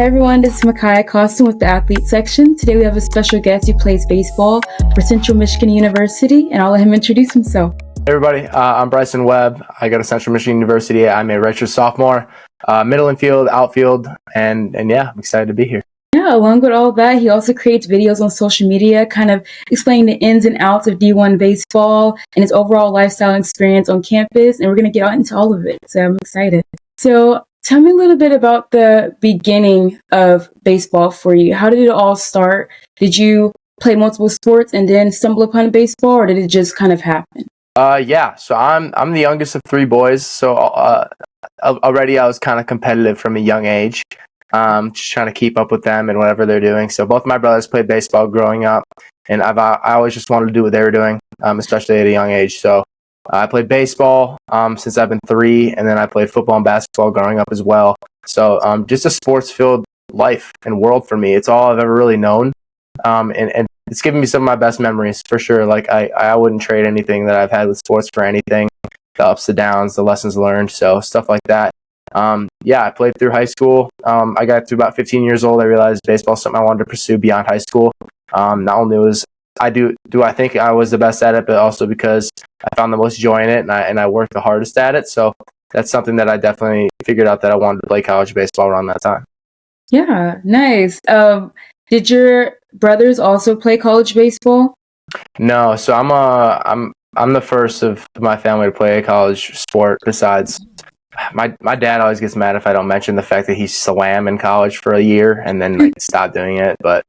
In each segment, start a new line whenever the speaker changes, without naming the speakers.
Hi everyone, this is Micaiah Costin with the athlete section. Today we have a special guest who plays baseball for Central Michigan University, and I'll let him introduce himself.
Hey everybody, I'm Bryson. I go to Central Michigan University. I'm a redshirt sophomore, middle infield, outfield, and yeah, I'm excited to be here.
Yeah, along with all that, he also creates videos on social media, kind of explaining the ins and outs of D1 baseball and his overall lifestyle experience on campus, and we're going to get out into all of it, so I'm excited. So tell me a little bit about the beginning of baseball for you. How did it all start? Did you play multiple sports and then stumble upon baseball, or did it just kind of happen?
Yeah. So I'm the youngest of three boys. So already I was kind of competitive from a young age, just trying to keep up with them and whatever they're doing. So both my brothers played baseball growing up, and I always just wanted to do what they were doing, especially at a young age. So I played baseball since I've been 3, and then I played football and basketball growing up as well. So just a sports-filled life and world for me. It's all I've ever really known, and it's given me some of my best memories for sure. Like I wouldn't trade anything that I've had with sports for anything. The ups, the downs, the lessons learned, so stuff like that. Yeah, I played through high school. I got to about 15 years old. I realized baseball is something I wanted to pursue beyond high school. Not only was I think I was the best at it, but also because I found the most joy in it, and I worked the hardest at it. So that's something that I definitely figured out that I wanted to play college baseball around that time.
Yeah, nice. Did your brothers also play college baseball?
No, so I'm the first of my family to play a college sport. Besides, my dad always gets mad if I don't mention the fact that he swam in college for a year and then stopped doing it. But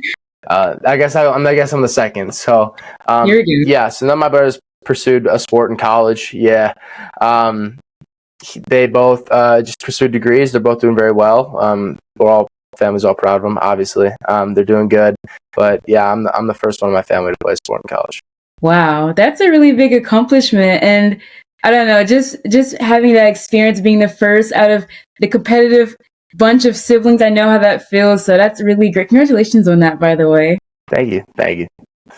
I guess I'm the second. So
You're good.
yeah. So none of my brothers pursued a sport in college. Yeah. They both just pursued degrees. They're both doing very well. Family's all proud of them. Obviously, they're doing good. But yeah, I'm the first one in my family to play sport in college.
Wow, that's a really big accomplishment. And I don't know, just having that experience, being the first out of the competitive bunch of siblings, I know how that feels. So that's really great. Congratulations on that, by the way.
Thank you.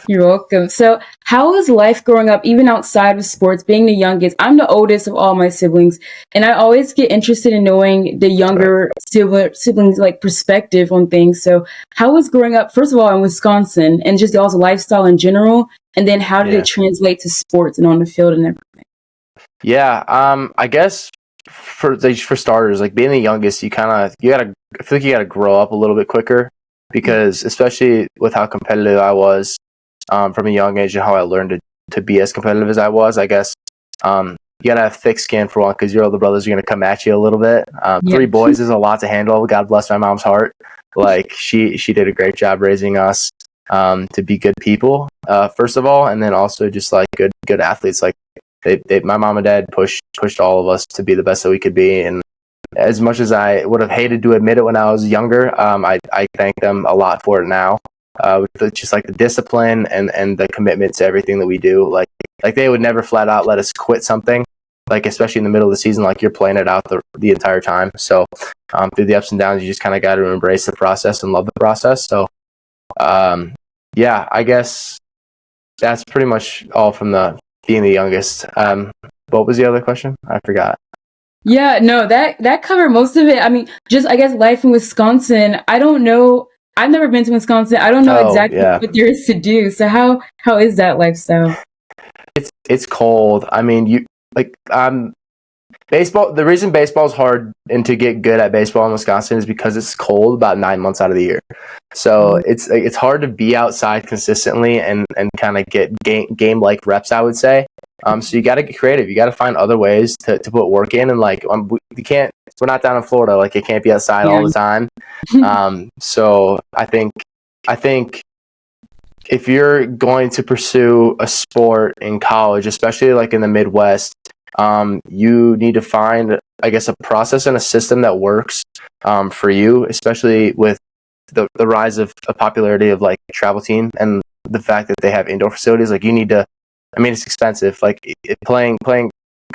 You're welcome. So how was life growing up, even outside of sports, being the youngest? I'm the oldest of all my siblings, and I always get interested in knowing the younger siblings' like perspective on things. So how was growing up, first of all, in Wisconsin, and just y'all's lifestyle in general, and then how did it translate to sports and on the field and everything?
Yeah, I guess for starters, like being the youngest, I feel like you gotta grow up a little bit quicker, because especially with how competitive I was from a young age and how I learned to be as competitive as I was, I guess you gotta have thick skin for one, because your older brothers are gonna come at you a little bit. 3 boys is a lot to handle. God bless my mom's heart. Like she did a great job raising us to be good people, first of all, and then also just like good athletes. Like my mom and dad pushed all of us to be the best that we could be. And as much as I would have hated to admit it when I was younger, I thank them a lot for it now. With just like the discipline and the commitment to everything that we do. Like they would never flat out let us quit something, like especially in the middle of the season, like you're playing it out the entire time. So through the ups and downs, you just kind of got to embrace the process and love the process. So yeah, I guess that's pretty much all from being the youngest. What was the other question? I forgot.
Yeah, no, that covered most of it. I mean, just I guess life in Wisconsin. I don't know. I've never been to Wisconsin. I don't know exactly what there is to do. So how is that lifestyle?
It's cold. I mean, baseball. The reason baseball is hard and to get good at baseball in Wisconsin is because it's cold about 9 months out of the year. So it's hard to be outside consistently and kind of get game like reps, I would say. So you got to get creative. You got to find other ways to put work in, and like we're not down in Florida. Like it can't be outside all the time. So I think if you're going to pursue a sport in college, especially like in the Midwest, you need to find, I guess, a process and a system that works for you, especially with the rise of a popularity of like travel team and the fact that they have indoor facilities. Like you need to, I mean, it's expensive. Like playing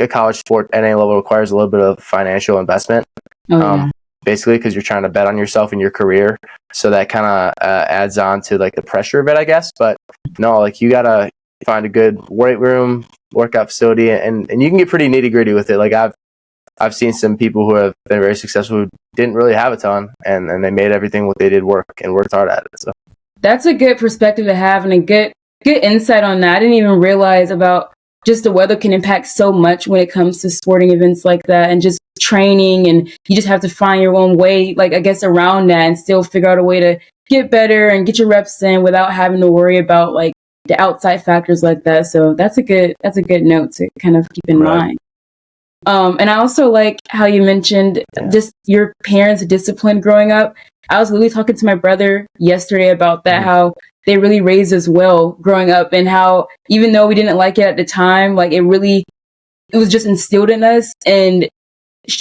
a college sport at any level requires a little bit of financial investment. Basically, because you're trying to bet on yourself and your career. So that kind of adds on to like the pressure of it, I guess. But no, like you gotta find a good weight room, workout facility, and you can get pretty nitty gritty with it. Like I've seen some people who have been very successful who didn't really have a ton, and they made everything what they did work and worked hard at it. So
That's a good perspective to have and a good insight on that. I didn't even realize about just the weather can impact so much when it comes to sporting events like that and just training, and you just have to find your own way, like I guess around that, and still figure out a way to get better and get your reps in without having to worry about like the outside factors like that. So that's a good note to kind of keep in mind. And I also like how you mentioned just your parents' discipline growing up. I was literally talking to my brother yesterday about that, how they really raised us well growing up, and how even though we didn't like it at the time, like it was just instilled in us and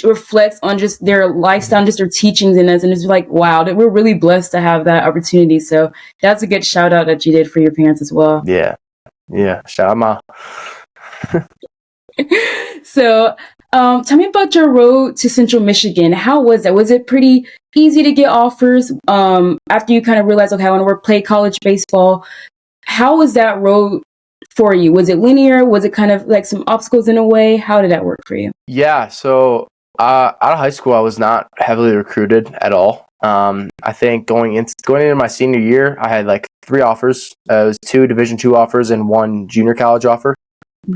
reflects on just their lifestyle, just their teachings in us. And it's like, wow, that we're really blessed to have that opportunity. So that's a good shout out that you did for your parents as well.
Yeah. Shout out, Ma.
So, tell me about your road to Central Michigan. How was that? Was it pretty easy to get offers after you kind of realized, okay, I want to play college baseball? How was that road for you? Was it linear? Was it kind of like some obstacles in a way? How did that work for you?
Yeah, so out of high school, I was not heavily recruited at all. I think going into my senior year, I had like 3 offers. It was 2 Division II offers and 1 junior college offer.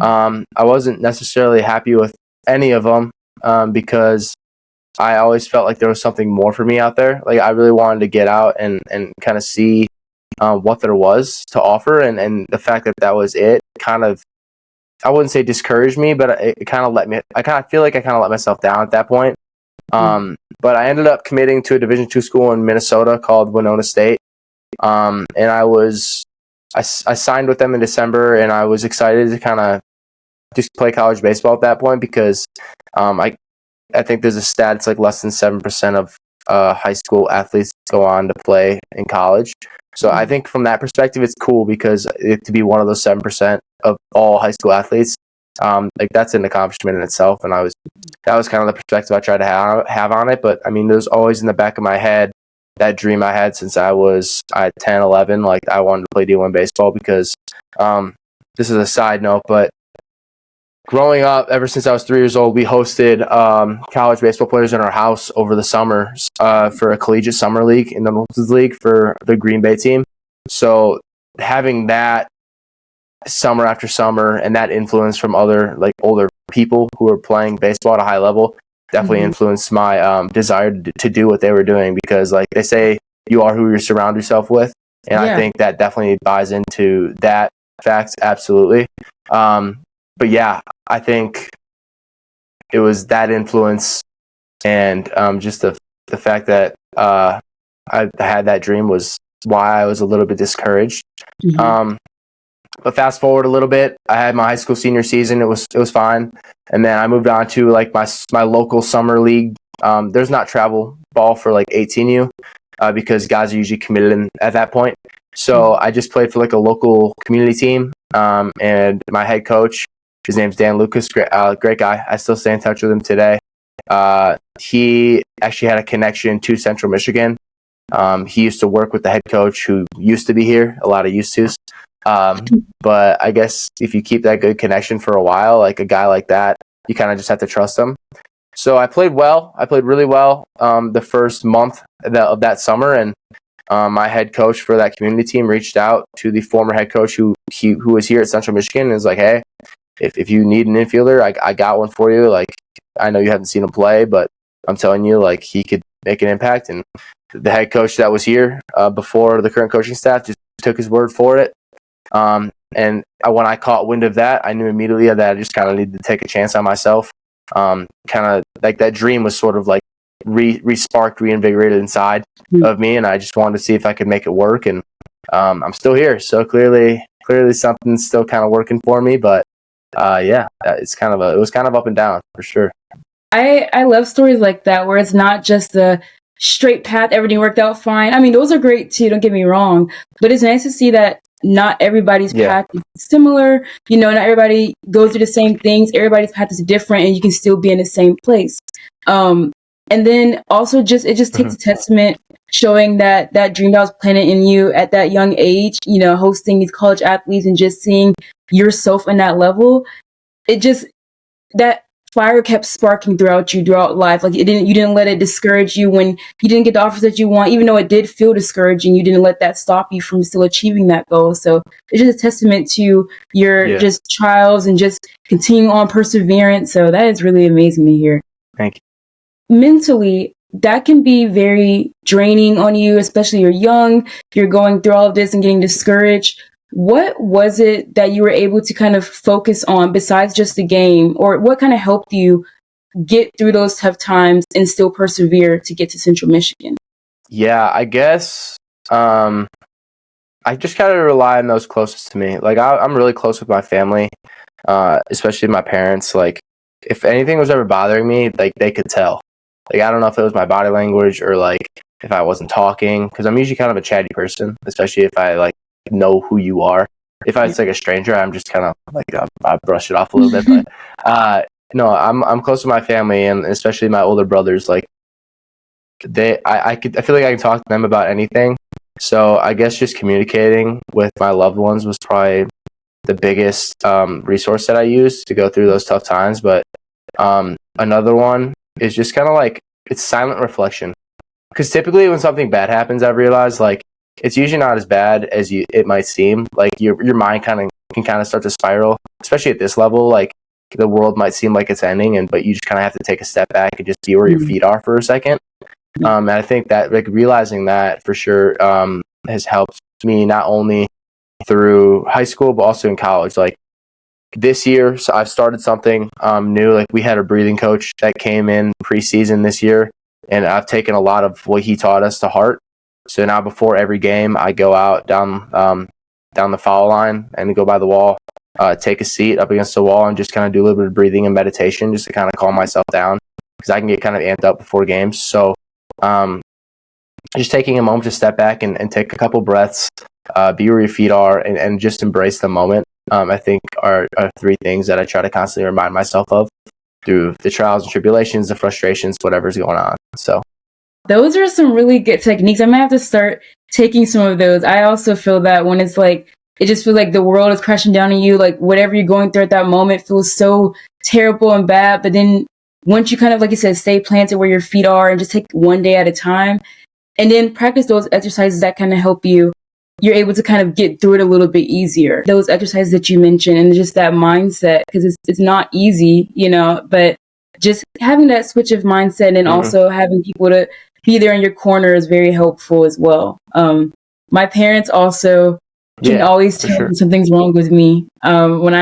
I wasn't necessarily happy with any of them because I always felt like there was something more for me out there. Like I really wanted to get out and kind of see what there was to offer, and the fact that was it kind of, I wouldn't say discouraged me, but it kind of I kind of feel like I kind of let myself down at that point. But I ended up committing to a Division II school in Minnesota called Winona State, and I signed with them in December, and I was excited to kind of just play college baseball at that point because I think there's a stat, it's like less than 7% of high school athletes go on to play in college. So I think from that perspective, it's cool because to be one of those 7% of all high school athletes, like that's an accomplishment in itself. And that was kind of the perspective I tried to have on it. But I mean, there's always in the back of my head that dream I had since I was 10, 11. Like I wanted to play D1 baseball because this is a side note, but growing up, ever since I was 3 years old, we hosted college baseball players in our house over the summer for a collegiate summer league in the Northwoods League for the Green Bay team. So having that summer after summer and that influence from other like older people who were playing baseball at a high level definitely influenced my desire to do what they were doing, because like they say, you are who you surround yourself with. And I think that definitely buys into that fact. Absolutely. But yeah, I think it was that influence and just the fact that I had that dream was why I was a little bit discouraged. But fast forward a little bit, I had my high school senior season. It was fine, and then I moved on to like my local summer league. There's not travel ball for like 18U because guys are usually committed at that point. So I just played for like a local community team, and my head coach, his name's Dan Lucas, great guy. I still stay in touch with him today. He actually had a connection to Central Michigan. He used to work with the head coach who used to be here, a lot of used tos. But I guess if you keep that good connection for a while, like a guy like that, you kind of just have to trust him. So I played well. I played really well the first month of that summer, and my head coach for that community team reached out to the former head coach who was here at Central Michigan and was like, hey, if you need an infielder, I got one for you. Like, I know you haven't seen him play, but I'm telling you, like, he could make an impact. And the head coach that was here before the current coaching staff just took his word for it. And when I caught wind of that, I knew immediately that I just kind of needed to take a chance on myself. Kind of like that dream was sort of like re-sparked, reinvigorated inside of me, and I just wanted to see if I could make it work. And I'm still here, so clearly something's still kind of working for me. But yeah, it was kind of up and down for sure.
I love stories like that where it's not just the straight path, everything worked out fine. I mean, those are great too, don't get me wrong, but it's nice to see that not everybody's path is similar. You know, not everybody goes through the same things. Everybody's path is different, and you can still be in the same place. And then also it just takes a testament showing that dream that was planted in you at that young age, you know, hosting these college athletes and just seeing yourself in that level. It just, that fire kept sparking throughout life. Like you didn't let it discourage you when you didn't get the offers that you want, even though it did feel discouraging. You didn't let that stop you from still achieving that goal. So it's just a testament to your just trials and just continuing on perseverance. So that is really amazing to hear.
Thank
you. Mentally, that can be very draining on you, especially you're young, you're going through all of this and getting discouraged. What was it that you were able to kind of focus on besides just the game, or what kind of helped you get through those tough times and still persevere to get to Central Michigan?
Yeah, I guess I just kind of rely on those closest to me. Like I'm really close with my family, especially my parents. Like if anything was ever bothering me, like they could tell. Like I don't know if it was my body language or like if I wasn't talking, because I'm usually kind of a chatty person, especially if I like know who you are. If I was like a stranger, I'm just kind of like I brush it off a little bit. But no, I'm close to my family and especially my older brothers. Like I feel like I can talk to them about anything. So I guess just communicating with my loved ones was probably the biggest resource that I used to go through those tough times. But another one is just kind of like it's silent reflection. Because typically when something bad happens, I've realized like it's usually not as bad as it might seem. Like your mind can start to spiral, especially at this level. Like the world might seem like it's ending, but you just kind of have to take a step back and just be where your feet are for a second. And I think that like realizing that for sure has helped me not only through high school but also in college. Like this year, so I've started something new. Like we had a breathing coach that came in preseason this year, and I've taken a lot of what he taught us to heart. So now before every game, I go out down the foul line and go by the wall, take a seat up against the wall and just kind of do a little bit of breathing and meditation just to kind of calm myself down because I can get kind of amped up before games. So just taking a moment to step back and take a couple breaths, be where your feet are and just embrace the moment, I think are three things that I try to constantly remind myself of through the trials and tribulations, the frustrations, whatever's going on. So
those are some really good techniques. I might have to start taking some of those. I also feel that when it's like, it just feels like the world is crashing down on you, like whatever you're going through at that moment feels so terrible and bad. But then once you kind of, like you said, stay planted where your feet are and just take one day at a time and then practice those exercises that kind of help you, you're able to kind of get through it a little bit easier. Those exercises that you mentioned and just that mindset, because it's not easy, but just having that switch of mindset and also having people to be there in your corner is very helpful as well. My parents also can always tell when something's wrong with me. When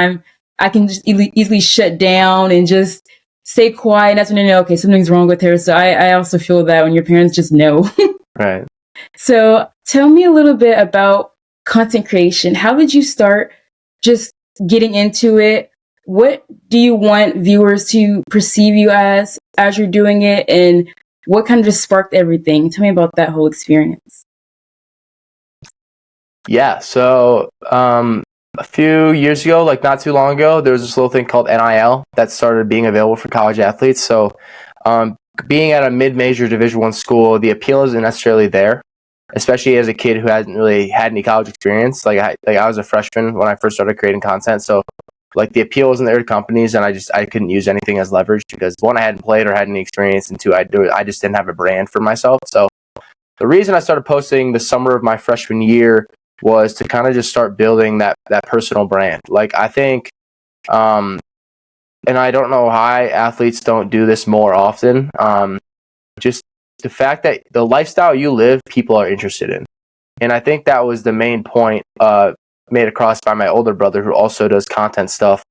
I can just easily shut down and just stay quiet. And that's when I know, okay, something's wrong with her. So I also feel that when your parents just know.
Right.
So tell me a little bit about content creation. How did you start just getting into it? What do you want viewers to perceive you as you're doing it? And what kind of just sparked everything? Tell me about that whole experience.
Yeah. So a few years ago, like not too long ago, there was this little thing called NIL that started being available for college athletes. So being at a mid-major Division I school, the appeal isn't necessarily there, especially as a kid who hasn't really had any college experience. Like I was a freshman when I first started creating content. So like the appeal wasn't there to companies, and I couldn't use anything as leverage because one, I hadn't played or had any experience, and two, I just didn't have a brand for myself. So the reason I started posting the summer of my freshman year was to kind of just start building that personal brand. Like I think, and I don't know why athletes don't do this more often. Just the fact that the lifestyle you live, people are interested in. And I think that was the main point made across by my older brother who also does content stuff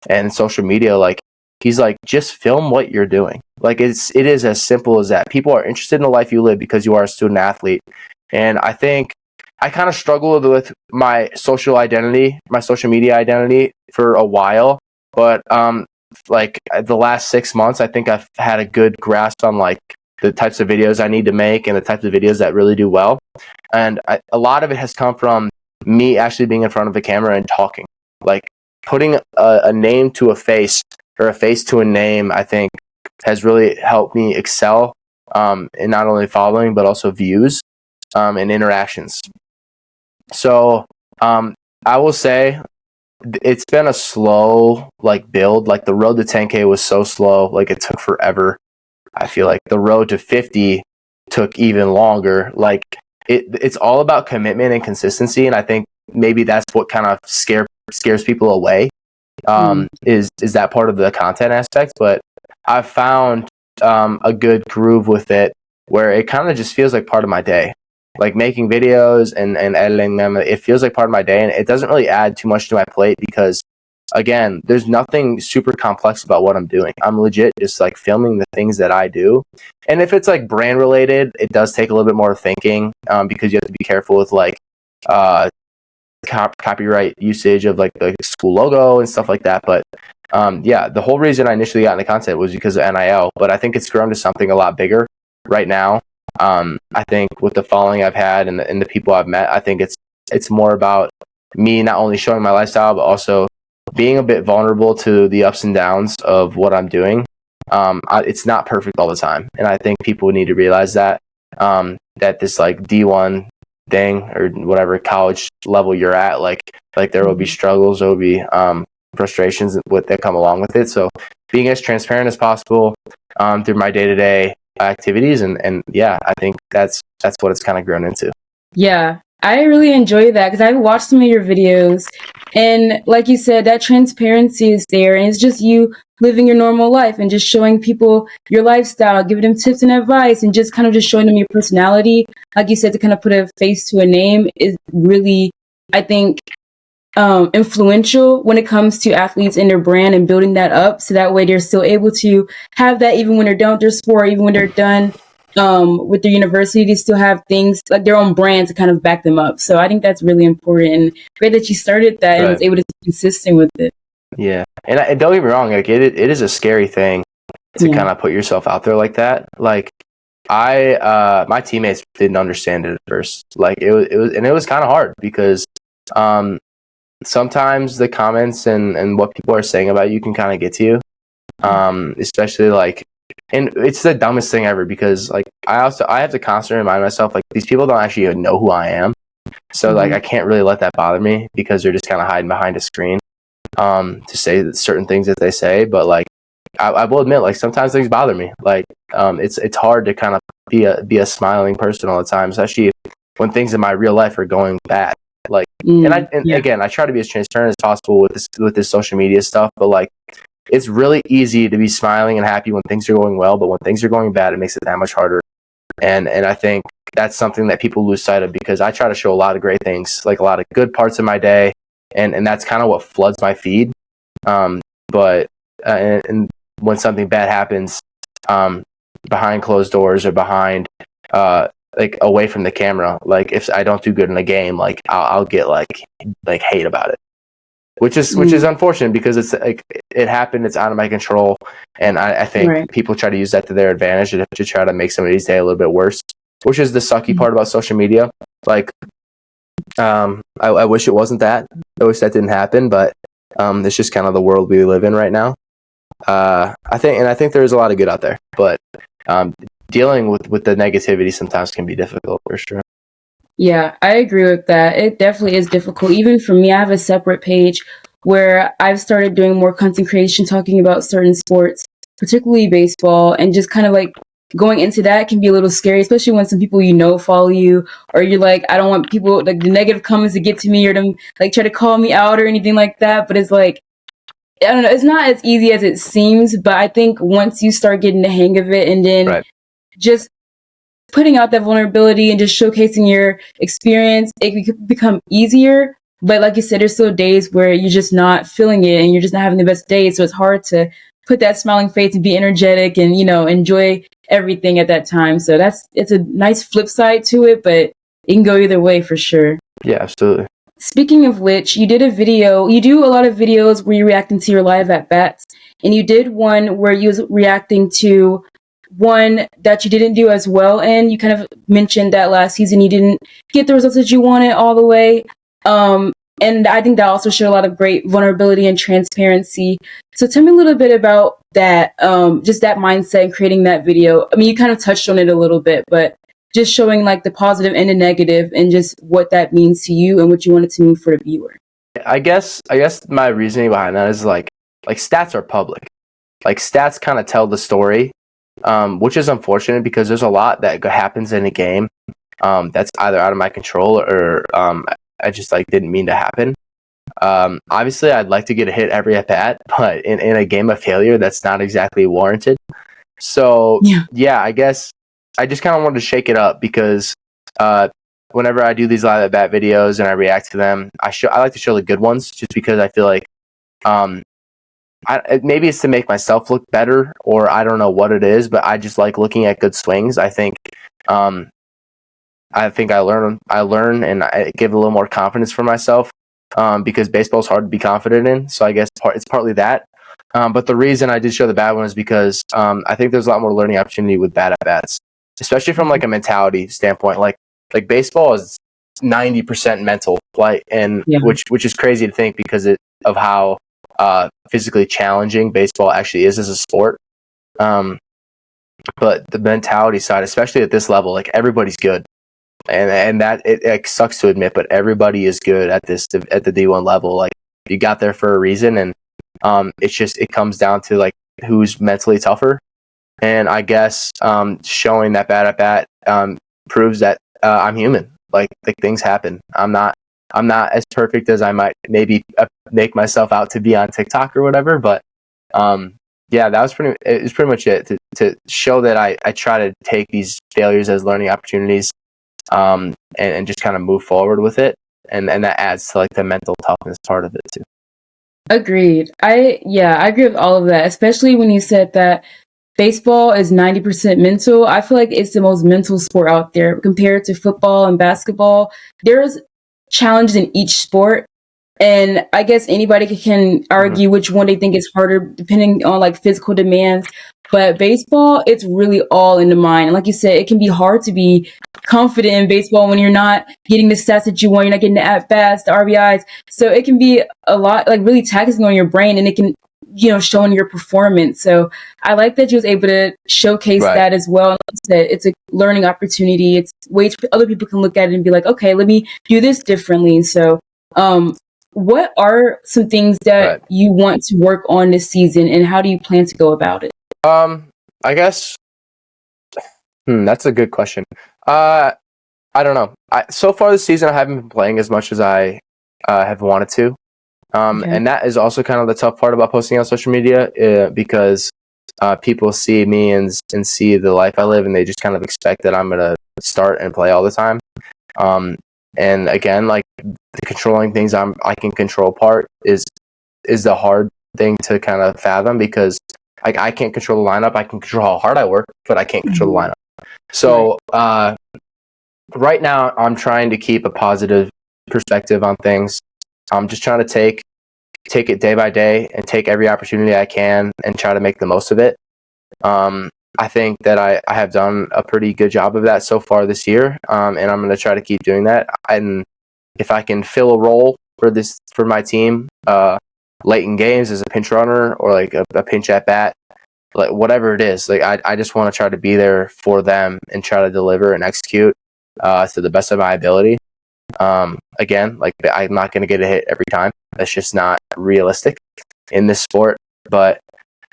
and social media. Like he's like, just film what you're doing. Like it is as simple as that. People are interested in the life you live because you are a student athlete. And I think I kind of struggled with my social media identity for a while. But like the last 6 months, I think I've had a good grasp on like the types of videos I need to make and the types of videos that really do well. And a lot of it has come from me actually being in front of the camera and talking, like putting a name to a face or a face to a name, I think has really helped me excel in not only following, but also views and interactions. So I will say it's been a slow like build. Like the road to 10K was so slow. Like it took forever. I feel like the road to 50 took even longer. Like it's all about commitment and consistency. And I think maybe that's what kind of scares people away. Is that part of the content aspect? But I've found a good groove with it where it kind of just feels like part of my day. Like making videos and editing them, it feels like part of my day, and it doesn't really add too much to my plate because, again, there's nothing super complex about what I'm doing. I'm legit just like filming the things that I do. And if it's like brand related, it does take a little bit more thinking because you have to be careful with like copyright usage of like the school logo and stuff like that. But yeah, the whole reason I initially got into content was because of NIL, but I think it's grown to something a lot bigger right now. I think with the following I've had and the people I've met, I think it's more about me not only showing my lifestyle, but also being a bit vulnerable to the ups and downs of what I'm doing. It's not perfect all the time. And I think people need to realize that, that this like D1 thing or whatever college level you're at, like there will be struggles, there will be frustrations that come along with it. So being as transparent as possible through my day-to-day activities, and yeah, I think that's what it's kind of grown into.
Yeah, I really enjoy that because I've watched some of your videos, and like you said, that transparency is there, and it's just you living your normal life and just showing people your lifestyle, giving them tips and advice, and just kind of just showing them your personality. Like you said, to kind of put a face to a name is really, I think, influential when it comes to athletes and their brand and building that up, so that way they're still able to have that even when they're done with their sport, even when they're done with their university, they still have things like their own brand to kind of back them up. So I think that's really important, and great that you started that and was able to be consistent with it.
Yeah, and don't get me wrong, like it is a scary thing to kind of put yourself out there like that. Like my teammates didn't understand it at first. Like it was kind of hard because sometimes the comments and what people are saying about you can kind of get to you, especially like, and it's the dumbest thing ever because like I have to constantly remind myself like these people don't actually even know who I am, so like I can't really let that bother me because they're just kind of hiding behind a screen to say certain things that they say. But like I will admit, like sometimes things bother me. Like it's hard to kind of be a smiling person all the time, especially when things in my real life are going bad. Like, again, I try to be as transparent as possible with this social media stuff, but like, it's really easy to be smiling and happy when things are going well, but when things are going bad, it makes it that much harder. And I think that's something that people lose sight of because I try to show a lot of great things, like a lot of good parts of my day, and that's kind of what floods my feed. But when something bad happens, behind closed doors or behind, like away from the camera, like if I don't do good in a game, like I'll get like hate about it, which is unfortunate because it's like it happened, it's out of my control, and I think people try to use that to their advantage to try to make somebody's day a little bit worse, which is the sucky part about social media. Like I wish it wasn't that. I wish that didn't happen, but it's just kind of the world we live in right now. I think there's a lot of good out there, but dealing with the negativity sometimes can be difficult for sure.
Yeah, I agree with that. It definitely is difficult. Even for me, I have a separate page where I've started doing more content creation, talking about certain sports, particularly baseball, and just kind of like going into that can be a little scary, especially when some people follow you, or you're like, I don't want people like the negative comments to get to me or them like try to call me out or anything like that. But it's like, I don't know, it's not as easy as it seems, but I think once you start getting the hang of it and then just putting out that vulnerability and just showcasing your experience, it could become easier. But like you said, there's still days where you're just not feeling it and you're just not having the best day. So it's hard to put that smiling face and be energetic and, enjoy everything at that time. So it's a nice flip side to it, but it can go either way for sure.
Yeah, absolutely.
Speaking of which, you do a lot of videos where you're reacting to your live at bats, and you did one where you was reacting to one that you didn't do as well. And you kind of mentioned that last season you didn't get the results that you wanted all the way. And I think that also showed a lot of great vulnerability and transparency. So tell me a little bit about that, just that mindset and creating that video. I mean, you kind of touched on it a little bit, but just showing like the positive and the negative and just what that means to you and what you want it to mean for the viewer.
I guess my reasoning behind that is like stats are public. Like stats kind of tell the story, which is unfortunate because there's a lot that happens in a game that's either out of my control or I just like didn't mean to happen. Obviously, I'd like to get a hit every at bat, but in a game of failure, that's not exactly warranted. So yeah, I guess I just kind of wanted to shake it up because whenever I do these live at bat videos and I react to them, I like to show the good ones just because I feel like maybe it's to make myself look better, or I don't know what it is, but I just like looking at good swings. I think I learn and I give a little more confidence for myself because baseball is hard to be confident in. So I guess it's partly that. But the reason I did show the bad one is because I think there's a lot more learning opportunity with bad at bats, especially from like a mentality standpoint. Like baseball is 90% mental, which is crazy to think because of how physically challenging baseball actually is as a sport. But the mentality side, especially at this level, like everybody's good. And that it sucks to admit, but everybody is good at the D1 level. Like you got there for a reason, and it comes down to like who's mentally tougher. And I guess showing that bad at bat proves that I'm human. Like things happen. I'm not as perfect as I might maybe make myself out to be on TikTok or whatever. But yeah, that was pretty much it to show that I try to take these failures as learning opportunities. And just kind of move forward with it, and that adds to like the mental toughness part of it too.
Agreed. I agree with all of that, especially when you said that baseball is 90% mental. I feel like it's the most mental sport out there compared to football and basketball. There's challenges in each sport, and I guess anybody can argue which one they think is harder depending on like physical demands. But baseball, it's really all in the mind. And like you said, it can be hard to be confident in baseball when you're not getting the stats that you want, you're not getting the at-bats, the RBIs. So it can be a lot, like really taxing on your brain, and it can, show in your performance. So I like that you was able to showcase that as well. Like you said, it's a learning opportunity. It's ways other people can look at it and be like, okay, let me do this differently. So what are some things that you want to work on this season, and how do you plan to go about it?
I guess that's a good question. I don't know. So far this season, I haven't been playing as much as I have wanted to. And that is also kind of the tough part about posting on social media because people see me and see the life I live, and they just kind of expect that I'm going to start and play all the time. And again, like the controlling things I can control part is the hard thing to kind of fathom because I can't control the lineup. I can control how hard I work, but I can't control the lineup. So right now, I'm trying to keep a positive perspective on things. I'm just trying to take it day by day and take every opportunity I can and try to make the most of it. I think that I have done a pretty good job of that so far this year, and I'm going to try to keep doing that. And if I can fill a role for my team late in games as a pinch runner or like a pinch at bat, like whatever it is, like I just want to try to be there for them and try to deliver and execute to the best of my ability. Again, like I'm not going to get a hit every time. That's just not realistic in this sport. But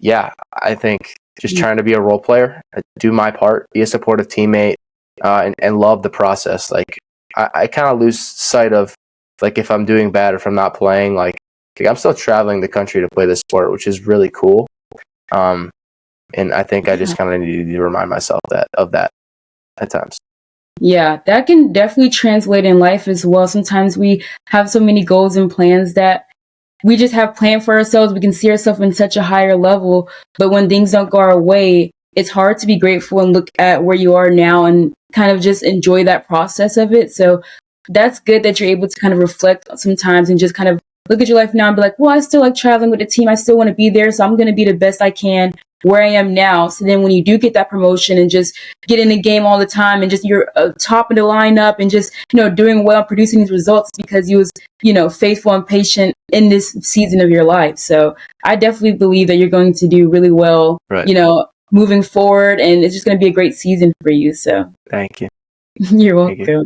yeah, I think just trying to be a role player, do my part, be a supportive teammate, and love the process. Like I kind of lose sight of like if I'm doing bad or if I'm not playing, like I'm still traveling the country to play this sport, which is really cool. And I think I just kind of need to remind myself of that at times.
Yeah, that can definitely translate in life as well. Sometimes we have so many goals and plans that we just have planned for ourselves. We can see ourselves in such a higher level, but when things don't go our way, it's hard to be grateful and look at where you are now and kind of just enjoy that process of it. So that's good that you're able to kind of reflect sometimes and just kind of look at your life now and be like, well, I still like traveling with the team. I still want to be there. So I'm going to be the best I can where I am now. So then when you do get that promotion and just get in the game all the time and just you're top of the lineup and just, doing well, producing these results because you was, faithful and patient in this season of your life. So I definitely believe that you're going to do really well, moving forward. And it's just going to be a great season for you. So
thank you.
You're welcome.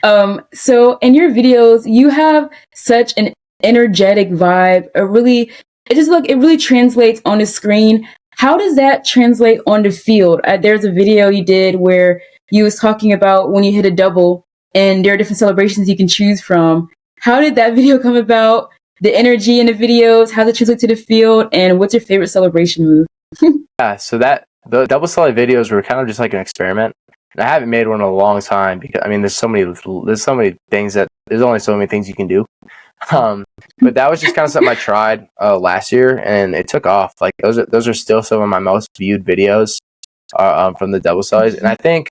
So in your videos, you have such an energetic vibe. It really translates on the screen. How does that translate on the field? There's a video you did where you was talking about when you hit a double, and there are different celebrations you can choose from. How did that video come about? The energy in the videos, how does it translate to the field, and what's your favorite celebration move?
Yeah, so the double slide videos were kind of just like an experiment. And I haven't made one in a long time because I mean there's so many things that there's only so many things you can do. But that was just kind of something I tried last year, and it took off. Like those are still some of my most viewed videos from the double size. And I think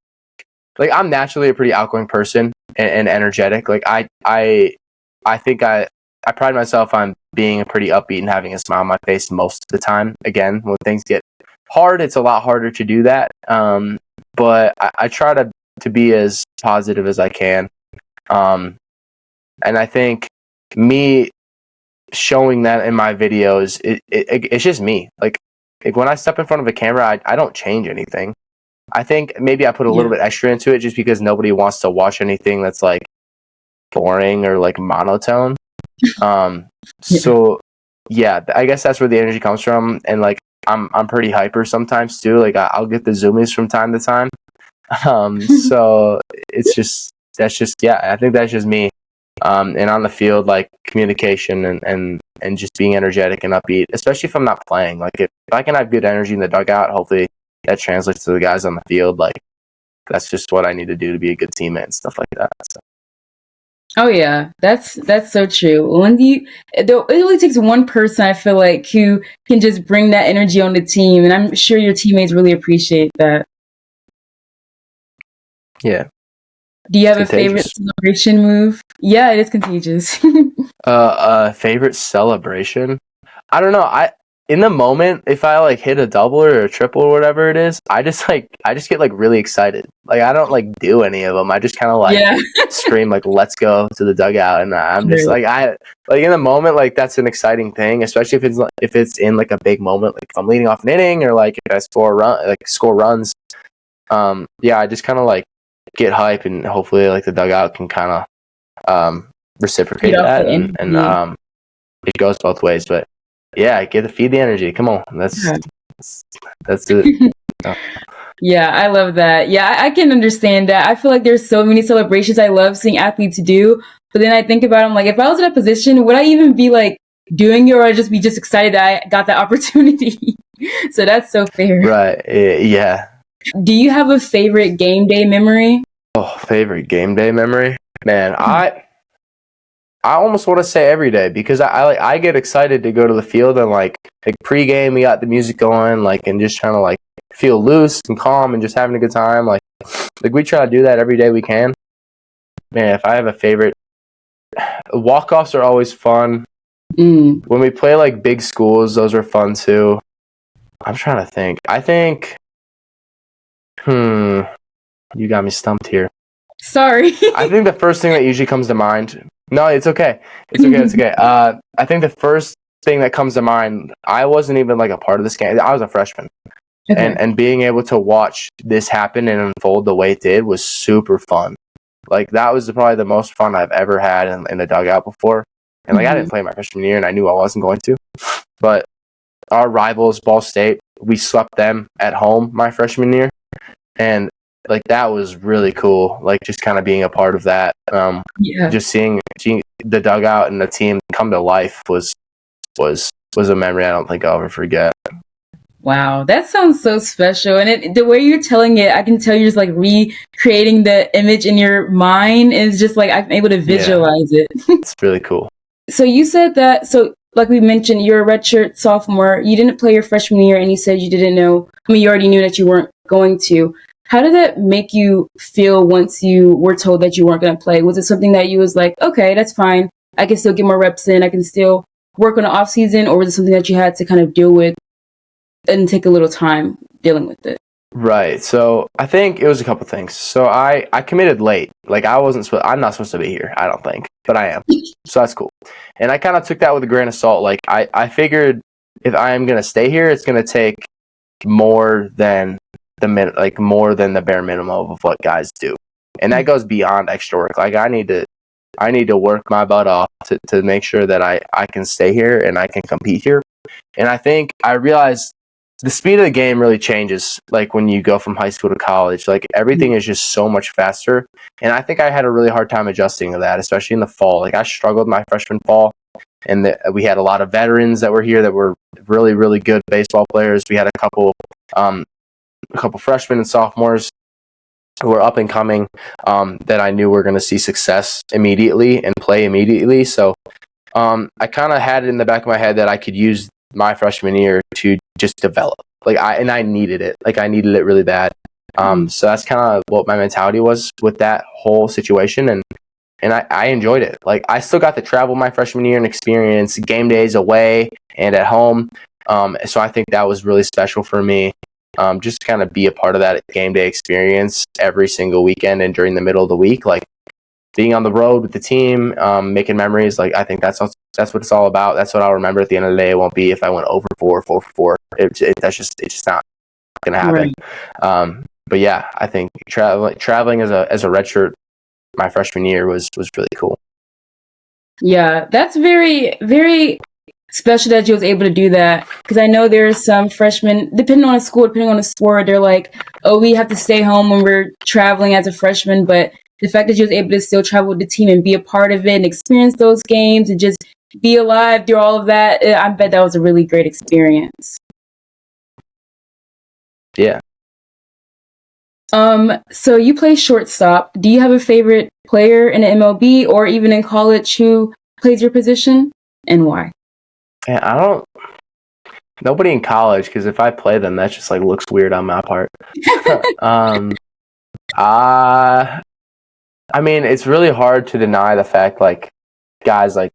like I'm naturally a pretty outgoing person and energetic. Like I think I pride myself on being a pretty upbeat and having a smile on my face most of the time. Again, when things get hard, it's a lot harder to do that. But I try to be as positive as I can. And I think me showing that in my videos, it's just me. Like when I step in front of a camera, I don't change anything. I think maybe I put a little bit extra into it just because nobody wants to watch anything that's like boring or like monotone. So yeah, I guess that's where the energy comes from. And like I'm pretty hyper sometimes too. Like I'll get the zoomies from time to time. So that's just I think that's just me. And on the field, like communication and just being energetic and upbeat, especially if I'm not playing. Like if I can have good energy in the dugout, hopefully that translates to the guys on the field. Like that's just what I need to do to be a good teammate and stuff like that. So.
Oh yeah, that's so true. It only takes one person, I feel like, who can just bring that energy on the team, and I'm sure your teammates really appreciate that.
Yeah.
Do you have a favorite celebration move? Yeah, it is contagious.
Favorite celebration? I don't know. In the moment, if I like hit a double or a triple or whatever it is, I just get like really excited. Like I don't like do any of them. I just kind of like scream like "Let's go" to the dugout, and I'm just like in the moment, like that's an exciting thing, especially if it's in like a big moment, like if I'm leading off an inning or like if I score runs. I just kind of like get hype, and hopefully like the dugout can kind of reciprocate that, and it goes both ways, but. Yeah, feed the energy. Come on, that's it.
Yeah, I love that. Yeah, I can understand that. I feel like there's so many celebrations I love seeing athletes do, but then I think about them like if I was in a position, would I even be like doing it, or I'd just be excited that I got that opportunity? So that's so fair.
Right. Yeah.
Do you have a favorite game day memory?
Oh, favorite game day memory, man. I almost want to say every day because I get excited to go to the field and like pregame we got the music going like and just trying to like feel loose and calm and just having a good time like we try to do that every day we can. Man, if I have a favorite, walk-offs are always fun. When we play like big schools, those are fun too. I'm trying to think. I think you got me stumped here.
Sorry.
I think the first thing that usually comes to mind. No, it's okay. It's okay. I think the first thing that comes to mind, I wasn't even like a part of this game. I was a freshman. Okay. And being able to watch this happen and unfold the way it did was super fun. Like that was probably the most fun I've ever had in a dugout before. And like I didn't play my freshman year and I knew I wasn't going to. But our rivals, Ball State, we swept them at home my freshman year. And like that was really cool. Like just kind of being a part of that. Just seeing the dugout and the team come to life was a memory I don't think I'll ever forget.
Wow, that sounds so special. And the way you're telling it, I can tell you're just like recreating the image in your mind. It's just like I'm able to visualize it.
It's really cool.
So you said that, like we mentioned, you're a redshirt sophomore. You didn't play your freshman year and you said you didn't know. I mean, you already knew that you weren't going to. How did that make you feel once you were told that you weren't going to play? Was it something that you was like, okay, that's fine. I can still get more reps in. I can still work on the off season, or was it something that you had to kind of deal with and take a little time dealing with it?
Right. So I think it was a couple things. So I committed late. Like I'm not supposed to be here, I don't think, but I am. So that's cool. And I kind of took that with a grain of salt. Like I figured if I am going to stay here, it's going to take more than the bare minimum of what guys do. And that goes beyond extra work. Like I need to work my butt off to make sure that I can stay here and I can compete here. And I think I realized the speed of the game really changes, like when you go from high school to college. Like everything is just so much faster. And I think I had a really hard time adjusting to that, especially in the fall. Like I struggled my freshman fall, and we had a lot of veterans that were here that were really, really good baseball players. We had a couple freshmen and sophomores who were up and coming that I knew were going to see success immediately and play immediately. So I kind of had it in the back of my head that I could use my freshman year to just develop. I needed it. Like I needed it really bad. So that's kind of what my mentality was with that whole situation. And I enjoyed it. Like I still got to travel my freshman year and experience game days away and at home. So I think that was really special for me. Just to kind of be a part of that game day experience every single weekend and during the middle of the week, like being on the road with the team, making memories. Like I think that's what it's all about. That's what I'll remember at the end of the day. It won't be if I went over 4 for 4. It's just not going to happen. Right. But yeah, I think traveling as a redshirt my freshman year was really cool.
Yeah, that's very, very special that you was able to do that, because I know there's some freshmen, depending on the school, depending on the sport, they're like, oh, we have to stay home when we're traveling as a freshman. But the fact that you was able to still travel with the team and be a part of it and experience those games and just be alive through all of that, I bet that was a really great experience.
Yeah.
So you play shortstop. Do you have a favorite player in the MLB or even in college who plays your position, and why?
Yeah, nobody in college, because if I play them, that just like looks weird on my part. I mean, it's really hard to deny the fact, like, guys like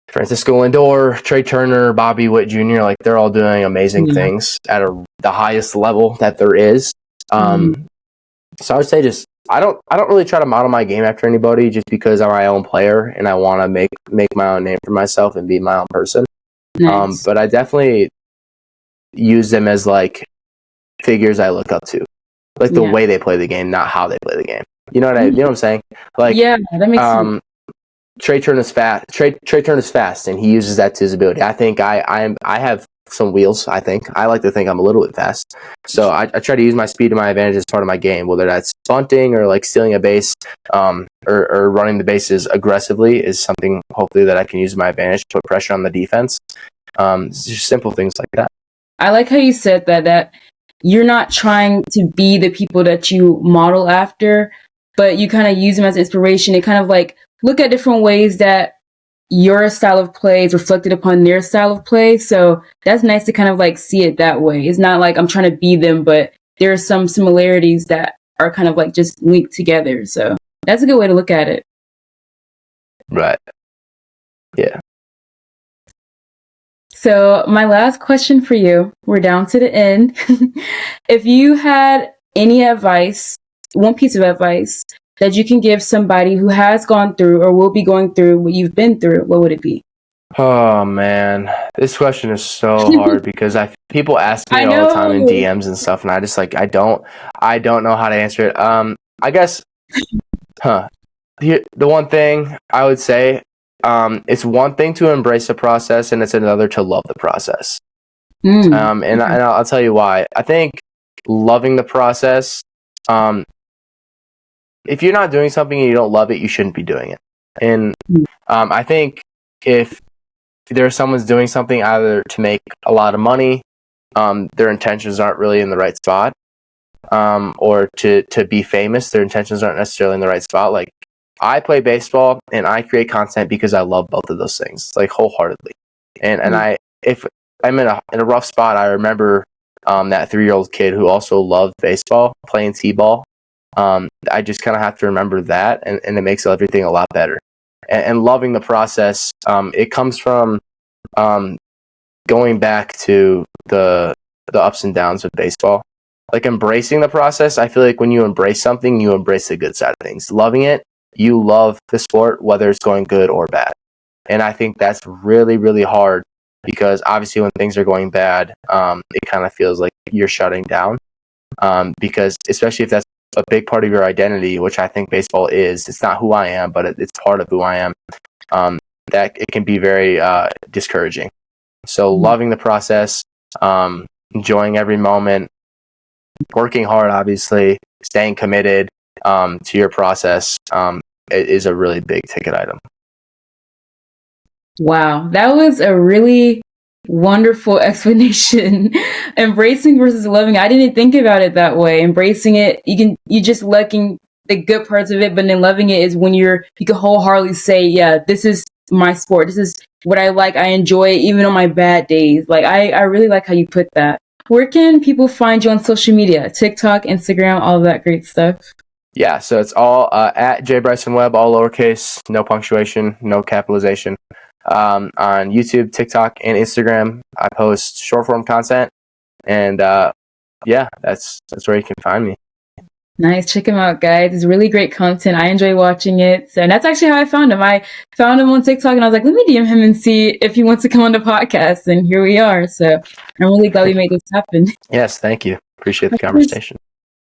Francisco Lindor, Trey Turner, Bobby Witt Jr., like, they're all doing amazing things at the highest level that there is. So I would say I don't really try to model my game after anybody, just because I'm my own player and I want to make my own name for myself and be my own person. Nice. But I definitely use them as like figures I look up to, like the way they play the game, not how they play the game. You know what I'm saying? Like, yeah, that makes sense. Trey Turner's fast. Trey Turner's fast, and he uses that to his ability. I think I have some wheels. I like to think I'm a little bit fast, so I try to use my speed to my advantage as part of my game, whether that's bunting or like stealing a base, or running the bases aggressively is something hopefully that I can use to my advantage to put pressure on the defense. It's just simple things like that. I like how you said that you're not trying to be the people that you model after, but you kind of use them as inspiration and kind of like look at different ways that your style of play is reflected upon their style of play. So that's nice to kind of like see it that way. It's not like I'm trying to be them, but there are some similarities that are kind of like just linked together. So that's a good way to look at it. Right. Yeah. So my last question for you, we're down to the end. If you had any advice, one piece of advice that you can give somebody who has gone through or will be going through what you've been through, what would it be? Oh man, this question is so hard because people ask me all the time in DMs and stuff, and I just like I don't know how to answer it. I guess, the one thing I would say, it's one thing to embrace the process, and it's another to love the process. And I'll tell you why. I think loving the process, if you're not doing something and you don't love it, you shouldn't be doing it. And I think if someone's doing something either to make a lot of money, their intentions aren't really in the right spot, or to be famous, their intentions aren't necessarily in the right spot. Like, I play baseball and I create content because I love both of those things, like wholeheartedly. And if I'm in a rough spot, I remember that 3-year-old kid who also loved baseball, playing t-ball. I just kind of have to remember that, and it makes everything a lot better. And loving the process, it comes from going back to the ups and downs of baseball. Like embracing the process, I feel like when you embrace something, you embrace the good side of things. Loving it, you love the sport, whether it's going good or bad. And I think that's really, really hard because obviously when things are going bad, it kind of feels like you're shutting down. Because especially if that's a big part of your identity, which I think baseball is. It's not who I am, but it's part of who I am. That it can be very discouraging. So loving the process, enjoying every moment, working hard, obviously, staying committed to your process is a really big ticket item.
Wow, that was a really wonderful explanation. Embracing versus loving. I didn't think about it that way. Embracing it, you just liking the good parts of it, but then loving it is when you can wholeheartedly say, yeah, this is my sport. This is what I like. I enjoy it even on my bad days. Like I really like how you put that. Where can people find you on social media? TikTok, Instagram, all of that great stuff.
Yeah, so it's all at jbrysonwebb, all lowercase, no punctuation, no capitalization. On YouTube, TikTok, and Instagram, I post short form content, and yeah, that's where you can find me.
Nice. Check him out, guys. It's really great content. I enjoy watching it. So, and that's actually how I found him. I found him on TikTok and I was like, let me DM him and see if he wants to come on the podcast. And here we are. So I'm really glad we made this happen.
Yes, thank you. Appreciate the conversation.